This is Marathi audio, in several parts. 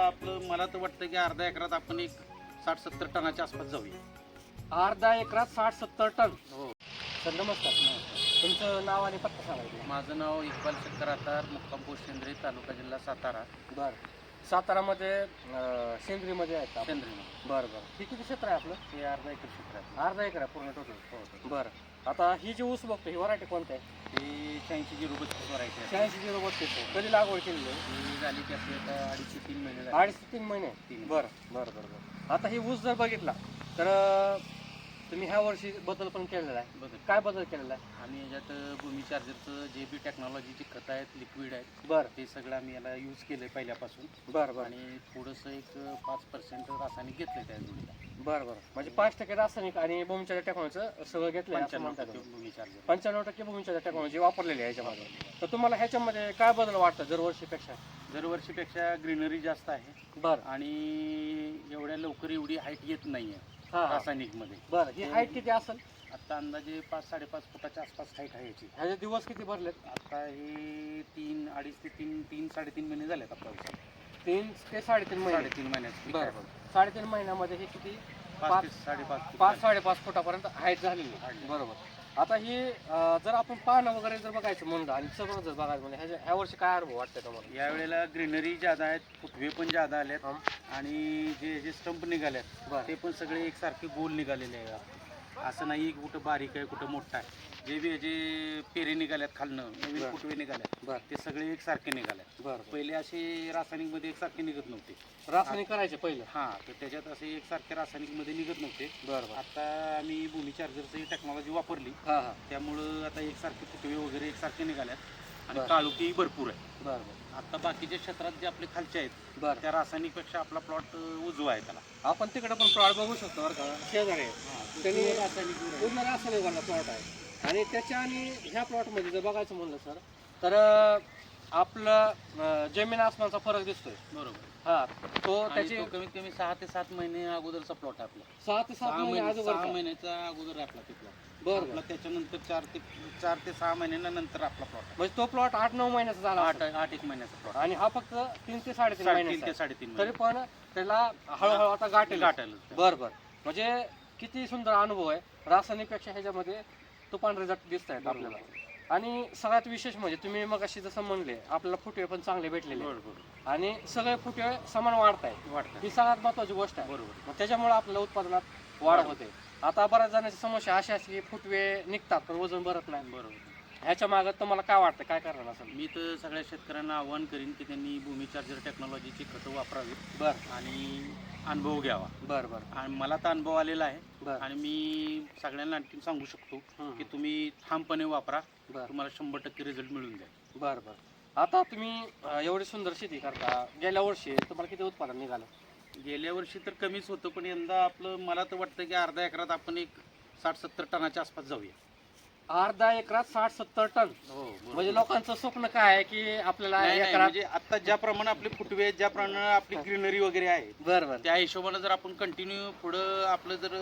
आपलं मला तर वाटतं की अर्ध्या एकरात आपण एक 60-70 टनाच्या आसपास जाऊया. अर्धा एकरात 60-70 टन. हो. सर नमस्कार. तुमचं नाव आणि पत्ता सांगायचं. माझं नाव इक्बाल शंकर आतार, मुक्काम पोस्ट सेंद्री, तालुका जिल्हा सातारा. बरं. सातारामध्ये सेंद्रीमध्ये आहेत का? सेंद्री. बरं बरं. हे किती क्षेत्र आहे आपलं? हे अर्धा एकर क्षेत्र आहे. अर्धा एकर आहे पूर्ण टोटल. हो. बरं. आता ही जी ऊस बघतो ही व्हरायटी कोणती आहे? ही 86-032 व्हरायटी आहे. 86-032. कधी लागवड केलेली आहे? ही झाली की आपली आता 2.5 ते 3 महिने झाले. 2.5 ते 3 महिने. तीन. बरं बरं बरं बरं. आता ही ऊस जर बघितला तर तुम्ही ह्या वर्षी बदल पण केलेला आहे. बघा काय बदल केलेला आहे? आम्ही याच्यात भूमी चार्जरचं जे बी टेक्नॉलॉजीची खतं आहेत, लिक्विड आहेत, बरं ते सगळं आम्ही याला यूज केलं आहे पहिल्यापासून. बरं बरं आणि थोडंसं एक 5% रासायनिक घेतलं त्या जोडीला. बरं बरं. म्हणजे 5% रासायनिक आणि भूमीच्या टेक्नॉलॉजीचं सगळं घेतलं आहे असं 95% म्हणतात तुम्ही. भूमी चार्जर. 95% भूमीच्या टेक्नॉलॉजी वापरलेली आहे ह्याच्यामध्ये. तर तुम्हाला ह्याच्यामध्ये काय बदल वाटतं दरवर्षीपेक्षा? दरवर्षीपेक्षा ग्रीनरी जास्त आहे बरं आणि एवढ्या लवकर एवढी हाईट येत नाहीये हां रासायनिक मध्ये. बरं. ही हाईट किती असेल? आता अंदाजे 5-5.5 फुटाच्या आसपास हाईट आहे याची. ह्याचे दिवस किती भरलेत? आता हे 3-2.5 ते 3-3.5 महिने झालेत आपल्या वर्षात. 3 ते 3.5 महिने. 3.5 महिन्यात. बरं. 3.5 महिन्यामध्ये हे किती? 5 ते 5.5 5-5.5 फुटापर्यंत हाईट झालेली आहे. बरोबर. आता ही जर आपण पानं वगैरे जर बघायचं म्हणलं आणि सगळं जर बघायचं म्हणजे ह्या वर्षी काय अनुभव वाटतं तुम्हाला? यावेळेला ग्रीनरी ज्यादा आहेत, फुटवे पण ज्यादा आलेत हं. आणि जे जे स्टंप निघालेत बरं. ते पण सगळे एकसारखे गोल निघालेले आहेत. असं नाही की कुठं बारीक आहे कुठं मोठा आहे. जे बी जे पेरे निघाल्यात खालनं, नवीन बरं. फुटवे निघाल्यात, बरं ते सगळे एकसारखे निघाल्यात. बरं. पहिले असे रासायनिक मध्ये एकसारखे निघत नव्हते. रासायनिक करायचे पहिलं. हा, तर त्याच्यात असे एकसारखे रासायनिक मध्ये निघत नव्हते. बरं आता आम्ही भूमी चार्जरची टेक्नॉलॉजी वापरली, हां हां. त्यामुळं आता एकसारखे फुटवे वगैरे एकसारखे निघाल्यात आणि बरं. काळोखी भरपूर आहे. बरं बरं आता बाकीच्या क्षेत्रात जे आपले खालचे आहेत बरं. त्या रासायनिक पेक्षा आपला प्लॉट उजवा आहे त्याला. आपण तिकडे पण प्लॉट बघू शकतो बरं का, शेजारी आहे. त्यांनी रासायनिक पूर्ण रासायनिकवाला प्लॉट आहे आणि त्याच्या आणि ह्या प्लॉटमध्ये जर बघायचं म्हणलं सर तर आपलं जमीन आसमानचा फरक दिसतोय. बरोबर. हा तो आणि त्याची तो कमीत कमी 6 ते 7 महिने अगोदरचा प्लॉट आहे आपला. 6 ते 7 महिने 6 अगोदर. महिन्याचा अगोदर आहे आपला ते प्लॉट. बरं आपला त्याच्यानंतर 4 ते 6 महिन्यानंतर आपला प्लॉट. म्हणजे तो प्लॉट 8-9 महिन्याचा झाला 8 महिन्याचा प्लॉट आणि हा फक्त 3 ते 3.5 3 महिन्याचा ते आहे. 3.5 तरी पण त्याला हळूहळू आता गाठेल. गाठायला. बरं बरं. म्हणजे किती सुंदर अनुभव आहे. रासायनिकपेक्षा ह्याच्यामध्ये तुफान रिझल्ट दिसत आहेत आपल्याला. आणि सगळ्यात विशेष म्हणजे तुम्ही मग अशी जसं म्हणले आपल्याला फुटवे पण चांगले भेटलेले आहेत. बरोबर. आणि सगळे फुटवे समान वाढत आहेत. वाटतं. ही सगळ्यात महत्वाची गोष्ट आहे. बरोबर. मग त्याच्यामुळे आपल्याला उत्पादनात वाढ होते. आता बऱ्याच जणांची समस्या अशी असते की फुटवे निघतात पण वजन भरत नाही. बरोबर. ह्याच्या मागे तुम्हाला काय वाटतं, काय करणार असेल? मी तर सगळ्या शेतकऱ्यांना आव्हान करीन की त्यांनी भूमी चार्जर टेक्नॉलॉजीची खतं वापरावीत बरं आणि अनुभव घ्यावा. बरं बरं आणि मला तर अनुभव आलेला आहे बरं आणि मी सगळ्यांना आणखी सांगू शकतो हं. की तुम्ही ठामपणे वापरा, बरं तुम्हाला 100% रिझल्ट मिळून जाईल. बरं बरं. आता तुम्ही एवढी सुंदर शेती करता, गेल्या वर्षी तुम्हाला किती उत्पादन निघालं? गेल्या वर्षी तर कमीच होतं पण यंदा आपलं मला तर वाटतं की अर्ध्या एकरात आपण एक 60-70 टनाच्या आसपास जाऊया. अर्धा एकरात 60-70 टन. हो. म्हणजे लोकांचं स्वप्न काय आहे की आपल्याला एकरात. म्हणजे आता ज्याप्रमाणे आपले फुटवे ज्याप्रमाणे आपली ग्रीनरी वगैरे आहे बरं बरं. त्या हिशोबाने जर आपण कंटिन्यू पुढं आपलं जर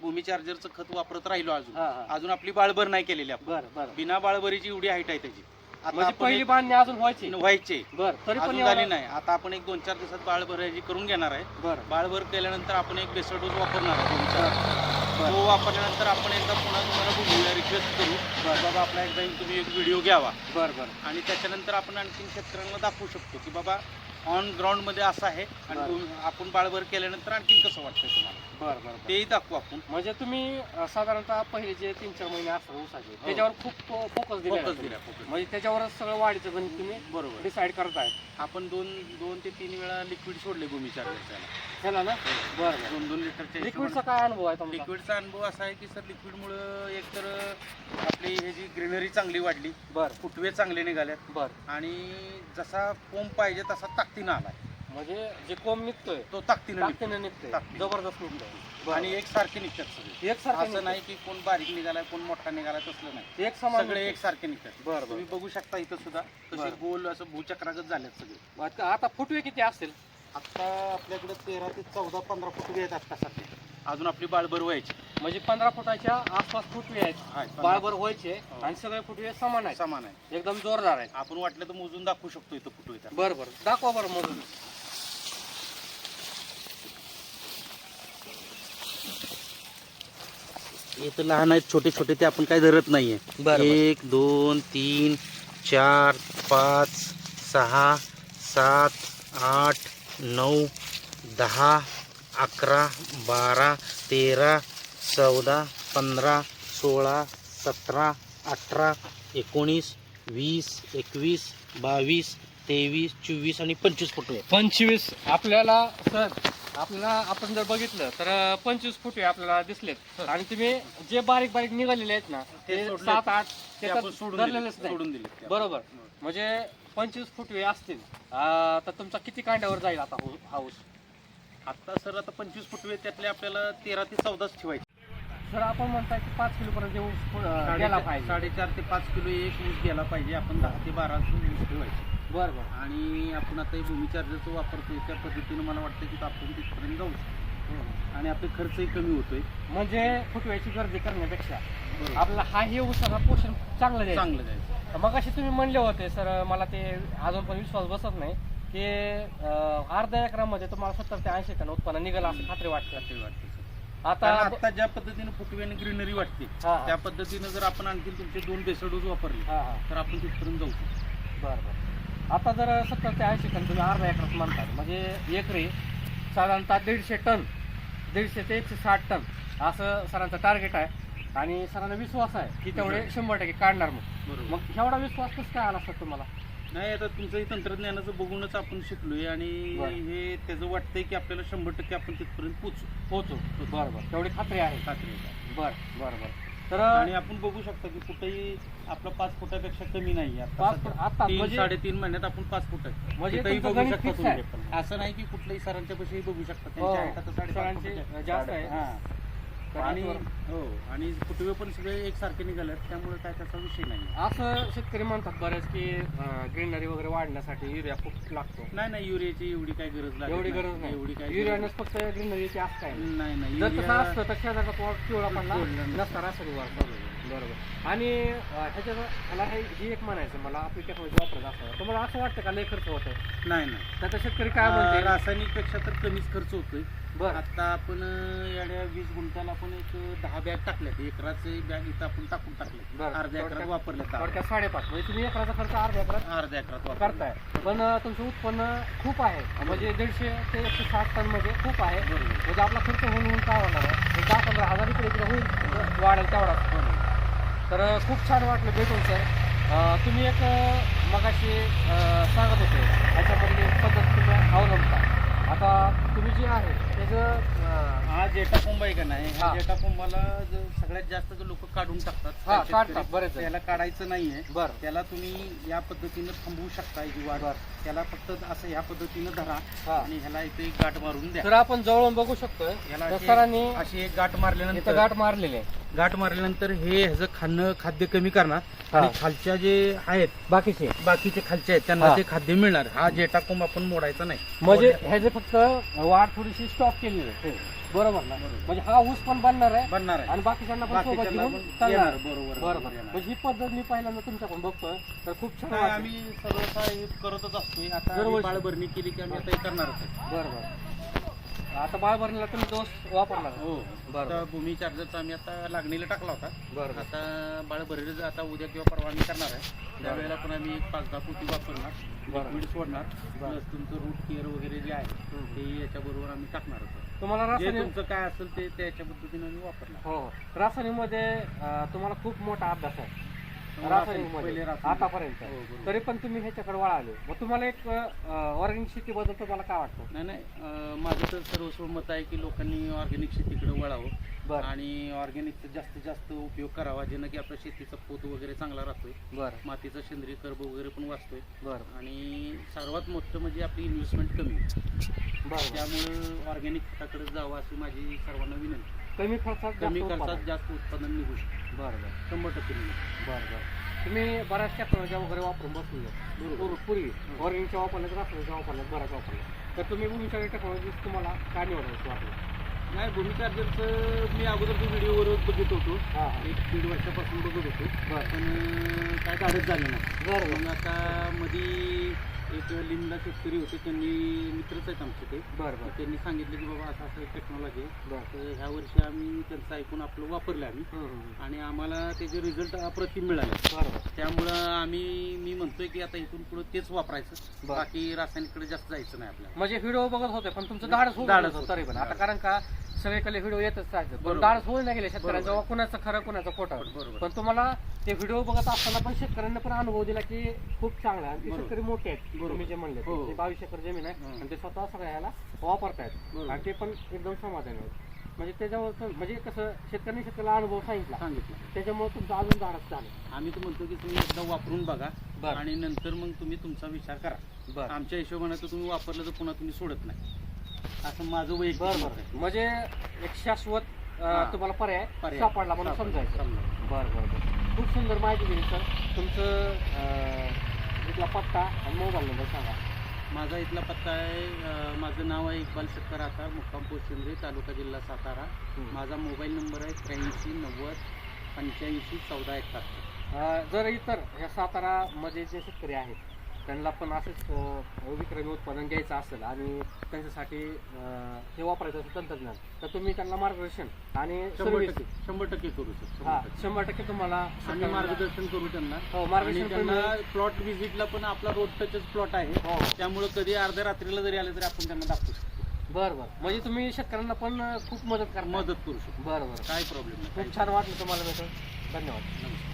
भूमी चार्जरचं खत वापरत राहिलो हां हां. अजून आपली बाळभर नाही केलेली आपण. बरं बरं. बिना बाळभरीची एवढी हाईट आहे त्याची. आता म्हणजे आपण पहिली एक बांधणी अजून व्हायची. व्हायचे बरं तरी पण अजून एवढं- झाली नाही. आता आपण एक 2-4 दिवसात बाळभराची करून घेणार आहे. बरं बाळभर केल्यानंतर आपण एक बेसल डोस वापरणार आहे भूमी चार्जर. बरं. तो वापरल्यानंतर आपण एकदा पुन्हा तुम्हाला रिक्वेस्ट करू बाबा आपला एकदा तुम्ही एक व्हिडिओ घ्यावा बरं बरं. आणि त्याच्यानंतर आपण आणखीन शेतकऱ्यांना दाखवू शकतो की बाबा ऑन ग्राउंडमध्ये असं आहे आणि आपण बाळभर केल्यानंतर आणखीन कसं वाटतं तुम्हाला बरं बरं. तेही दाखवू आपण. म्हणजे तुम्ही साधारणतः पहिले जे 3-4 महिने असतात ऊसाचे त्याच्यावर खूप फोकस दिला फोकस दिला फोकस. म्हणजे त्याच्यावरच सगळं वाढीचं गणित तुम्ही बरोबर. डिसाईड करताय. आपण 2 ते 3 वेळा लिक्विड सोडले भूमी चार्जरच्या. ह्याला ना? बरं बरं. 2-2 लिटरच्या लिक्विडचा काय अनुभव आहे तुमचा? लिक्विडचा अनुभव असा आहे की सर लिक्विडमुळं एकतर आपली हे जी ग्रीनरी चांगली वाढली, बरं फुटवे चांगले निघालेत बरं. आणि जसा कोंब पाहिजे तसा ताकदीनं आलाय. म्हणजे जे कोंब निघतोय तो ताकदीनं निघतो. ताकदीने निघतोय, ताकदीने. जबरदस्त निघतोय. आणि एकसारखे निघतात सगळे. एकसारखे असं नाही की कोण बारीक निघालाय कोण मोठा निघालाय तसलं नाही. एक समान सगळे निघतोय. एकसारखे निघतात. बरं तुम्ही बरं. बघू शकता इथं सुद्धा कसे बरं. गोल असं भूचक्रागत झालेत सगळे. आता फुटवे किती असतील? आता आपल्याकडे 13 ते 14-15 फुटवे आहेत आता सध्या. अजून आपली बाळभर व्हायची. म्हणजे 15 फुटाच्या आसपास फुटवे आहेत. आहेत, बाळभर व्हायचे हो. आणि सगळे फुटवे समान आहेत, समान आहे. एकदम जोरदार आहेत. आपण वाटलं तर मोजून दाखवू शकतो इथं फुटवे. बरं बरं. दाखवा बरं मधून. हे तर लहान आहेत, छोटे छोटे, ते आपण काय धरत नाहीये. बरं. 1 2 3 4 5 6 7 8 9 10 11 12 13 14 15 16 17 18 19 20 21 22 23 24 आणि 25 फूट आहे. 25 आपल्याला सर, आपल्याला आपण जर बघितलं तर 25 फुटे आपल्याला दिसलेत. आणि तुम्ही जे बारीक बारीक निघालेले आहेत ना ते ते सोडलेत. 7-8 ते ते तर आपण सोडून धरलेलेच दिले, नाही. सोडून दिले. बरोबर. म्हणजे 25 फुटवे असतील तर तुमचा किती कांड्यावर जाईल आता हाऊस? आता सर आता 25 फुटवे, त्यातले आपल्याला 13 ते 14 ठेवायचे. सर आपण म्हणताय की 5 किलो पर्यंत ऊस गेला पाहिजे. 4.5 ते 5 किलो एक ऊस गेला पाहिजे. आपण 10 ते 12 ऊस ठेवायचे. बरं बरं. आणि आपण आता हे भूमी चार्जरचं वापरतोय, त्या पद्धतीनं मला वाटतं की आपण तिथपर्यंत जाऊ शकतो आणि आपले खर्चही कमी होतोय. म्हणजे फुटव्याची गर्दी करण्यापेक्षा बरोबर. आपला हाही ऊसाला पोषण चांगलं द्यायचं. चांगलं जायचं. मग असे तुम्ही म्हणले होते सर, मला ते अजून पण विश्वास बसत नाही की अर्ध्या एकरामध्ये तुम्हाला 70 ते 80 टन उत्पन्न निघालं असं खात्री वाटते. ते वाटतं सर. आता आता ज्या पद्धतीनं फुटव्याने ग्रीनरी वाटते, हा. त्या पद्धतीनं जर आपण आणखी तुमचे 2 बेसल डोस वापरले हा हा. तर आपण तिथपर्यंत जाऊ शकतो. बरं बरं. आता जर 70 ते 80 टन तुम्ही अर्ध्या एकरात म्हणतात, म्हणजे एकरी साधारणतः 150 टन, 150 ते 160 टन असं सरांचं टार्गेट आहे. आणि सरांना विश्वास आहे की तेवढे 100% काढणार. बरोबर. मग एवढा विश्वास कसं काय आला सर तुम्हाला? नाही, आता तुमचं हे तंत्रज्ञानाचं बघूनच आपण शिकलोय आणि बरं. हे त्याचं वाटतंय की आपल्याला 100% आपण तिथपर्यंत पोहोचू. बरं बरं. तेवढी खात्री आहे. खात्री आहे. बरं बरं बरं. तर आणि आपण बघू शकता की कुठेही आपला 5 फुटापेक्षा कमी नाही. 5 फूट आता 3 म्हणजे 3.5 महिन्यात आपण 5 फूट आहे. म्हणजे कुठेही तुमचं बघू गणित शकता fix तुम्ही आहे. पण. असं नाही की कुठल्याही सरांच्या पाशी बघू शकता. हो. त्यांच्या height आता 5.5 सरांची फुटाच्या. जास्त आहे. हा. आणि आणि हो, आणि फुटवे पण सगळे एकसारखे निघालेत, त्यामुळे काय त्याचा विषय नाही. असं शेतकरी म्हणतात बरेच की ग्रीनरी वगैरे वाढण्यासाठी युरिया खूप लागतो. नाही, युरियाची एवढी काय गरज लागत एवढी गरज नाही. एवढी काय युरियानेच फक्त ग्रीनरीची असं काय नाही. नाही जर तसं युरिया- असतं तर शेजारचा प्लॉट पिवळा पडला पिवळा नसता रासायनिक वापरला. बरोबर. आणि ह्याच्यात मला ही एक म्हणायचं, मला आपली टेक्नॉलॉजी वापरत असतं, तुम्हाला असं वाटतं का लय खर्च होतोय? नाही त्याचा शेतकरी काय म्हणते? रासायनिक पेक्षा तर कमीच खर्च होतोय. बरं. आता आपण एवढ्या 20 गुंठ्याला आपण एक 10 बॅग टाकल्यात. एकराचे बॅग इथं आपण टाकून टाकले. बरं. अर्ध्या एकरात वापरले. थोडक्यात 5.5 म्हणजे तुम्ही एकराचा खर्च अर्ध्या एकरात अर्ध्या एकरात वापरले. करताय. पण तुमचं उत्पन्न खूप आहे, म्हणजे 150 ते 160 टन मध्ये खूप आहे. बरोबर. म्हणजे आपला खर्च होऊन काय होणार आहे, 10-15 हजार इकडे होईल, वाढेल तेवढा. तर खूप छान वाटलं भेटून सर. तुम्ही एक मगाशी सांगत होते ह्याच्यामधली पद्धत तुम्ही अवलंबता. आता तुम्ही जे आहे त्याचं हा जेटा कोंब आहे का नाही, हा. हा जेटा कोंबाला सगळ्यात जास्त लोक काढून टाकतात. हा, शेतकरी. काढतात बरेच. त्याला काढायचं नाहीये. बरं. त्याला तुम्ही या पद्धतीनं थांबवू शकता ही वाढ. बरं. त्याला फक्त असं ह्या पद्धतीनं धरा हा. आणि ह्याला इथे एक गाठ मारून द्या. तर आपण जवळून बघू शकतोय ह्याला तर अशी- सरांनी अशी एक गाठ इथं मारल्यानंतर गाठ मारलेली आहे. गाठ मारल्यानंतर हे ह्याचं खाद्य कमी करणार हा. आणि खालच्या जे आहेत बाकीचे खालचे आहेत त्यांना हा. ते खाद्य मिळणार. हा जेटा कोंब आपण मोडायचा नाही. म्हणजे ह्याचे फक्त वाढ थोडीशी स्टॉप केलेली आहे. बरोबर ना? म्हणजे हा ऊस पण बनणार आहे बनणार आहे. आणि बाकीच्यांना पण सोबत बाकीच्यांना घेऊन पण चालणार. येणार. बरोबर बरोबर. येणार. म्हणजे ही पद्धत मी पहिल्यांदा तुमच्याकडून बघतोय, तर खूप छान काय वाटलं. आम्ही सर्वसा हे करतच असतोय. आता दरवर्षी. बाळभरणी केली की आम्ही आता हे करणारच आहे. बरोबर. आता बाळभरणीला तुम्ही डोस वापरणार? हो. बरं. आता भूमी चार्जरचा आम्ही आता लागणीला टाकला होता. बरोबर. आता बाळभरणीचं आता उद्या किंवा परवा आम्ही करणार आहे. त्यावेळेला पण आम्ही 5-10 पोती वापरणार, बरं. लिक्विड सोडणार. बरं. प्लस तुमचं रूट केअर वगैरे जे आहे ते याच्याबरोबर आम्ही टाकणार होतो. तुम्हाला जे रासायनिक तुमचं काय असेल ते त्याच्या पद्धतीने आम्ही वापरणार. हो, रासायनिकमध्ये तुम्हाला खूप मोठा अभ्यास आहे रासायनिकमध्ये पहिले रासायनिक. आतापर्यंत. हो, बरोबर. तरी पण तुम्ही ह्याच्याकडे वळाले. मग तुम्हाला एक ऑर्गॅनिक शेतीबद्दल तुम्हाला काय वाटतं? नाही, माझं तर सर्वस्व मत आहे की लोकांनी ऑर्गॅनिक शेतीकडे वळावं बरं. आणि ऑर्गॅनिकचा जास्तीत जास्त उपयोग करावा, ज्यानं की आपल्या शेतीचा पोत वगैरे चांगला राहतोय, बरं मातीचा सेंद्रिय कर्ब वगैरे पण वाचतोय बरं आणि सर्वात मोठं म्हणजे आपली इन्व्हेस्टमेंट कमी आहे. बरं. त्यामुळे ऑर्गॅनिक खताकडे जावं अशी माझी सर्वांना विनंती. कमी खर्चात कमी जास्त खर्चात उत्पादन. जास्त उत्पादन निघू शकतं. बरं बरं 100% निघू. बरं बरं. तुम्ही बऱ्याच टेक्नॉलॉजी वगैरे वापरून बसले. पूर्वी ऑर्गॅनिकच्या वापरल्यात, रासायनिकच्या वापरल्यात, बऱ्याच वापरल्या. तर तुम्ही भूमीच्या टेक्नॉलॉजी तुम्हाला काय निवडायचं वाटलं? नाही, भूमी चार्जरचं मी अगोदर व्हिडिओवर बघत होतो. हां हां. 1-1.5 वर्षापासून बघत होतो. बरं पण काय काढत झालं नाही. बरं मग आता मध्ये एक लिमला शेतकरी होते, त्यांनी मित्रच आहेत आमचे ते. बरं बरं. त्यांनी सांगितलं की बाबा असं असं टेक्नॉलॉजी आहे. बरं. तर ह्या वर्षी आम्ही त्यांचं ऐकून आपलं वापरलं आम्ही, आणि आम्हाला त्याचे रिझल्ट अप्रतिम मिळाले. बरोबर. त्यामुळं मी म्हणतोय की आता इथून पुढे तेच वापरायचं, बरं. बाकी रासायनिककडे जास्त जायचं नाही आपल्याला. म्हणजे व्हिडिओ बघत होते पण तुमचं धाडस होत धाडस नव्हतं होतं. तरी पण. आता कारण का सगळीकडे व्हिडिओ येतच राहायचं, पण बरोबर. धाडस होऊ नाही गेले शेतकऱ्यांचं, बरोबर. कुणाचं खरं कुणाचं खोटं. बरोबर. पण तुम्हाला ते व्हिडिओ बघत असताना पण शेतकऱ्यांना पण अनुभव दिला की खूप चांगला आहे. आणि ते बरोबर. शेतकरी मोठे आहेत, बरोबर. तुम्ही जे म्हणले हो. ते 22 एकर जमीन आहे, हं. आणि ते स्वतः सगळ्याला वापरतायत, बरोबर. आणि ते पण एकदम समाधानी आहेत. म्हणजे त्याच्यावर म्हणजे कसं शेतकऱ्याला अनुभव सांगितला, सांगितलं. त्याच्यामुळे तुमचं अजून धाडस झालं. आम्ही तर म्हणतो की तुम्ही एकदा वापरून बघा, बरं. आणि नंतर मग तुम्ही तुमचा विचार करा. बरं आमच्या हिशोबाने तर तुम्ही वापरलं तर पुन्हा तुम्ही सोडत नाही, असं माझं वैयक्तिक बरं मत बरं. आहे. म्हणजे एक शाश्वत हां. तुम्हाला पर्याय पर्याय सापडला म्हणून समजायचं. समजा. बरं बरं बरं. खूप सुंदर माहिती दिली सर. तुमचं इथला पत्ता आणि मोबाईल नंबर सांगा. माझा इथला पत्ता आहे, माझं नाव आहे इक्बाल शक्कर आकार, मुक्काम पोस्ट शेंद्रे, तालुका जिल्हा सातारा. माझा मोबाईल नंबर आहे 83 90 85 14 71. जर इतर ह्या सातारामध्ये जे शेतकरी आहेत त्यांना पण असंच विक्रमी उत्पादन घ्यायचं असेल आणि त्यांच्यासाठी हे वापरायचं असेल तंत्रज्ञान, तर तुम्ही त्यांना मार्गदर्शन आणि 100% करू शकतो. 100% तुम्हाला आम्ही मार्गदर्शन करू त्यांना. हो, मार्गदर्शन आणि त्यांना प्लॉट व्हिजिटला पण आपला रोड टचच प्लॉट आहे, हो. त्यामुळे कधी अर्ध्या रात्रीला जरी आले तरी आपण त्यांना दाखवू शकतो. बरं बरं. म्हणजे तुम्ही शेतकऱ्यांना पण खूप मदत करा. मदत करू शकतो. बरं बरं. काय प्रॉब्लेम नाही. खूप छान वाटलं तुम्हाला भेटून. धन्यवाद.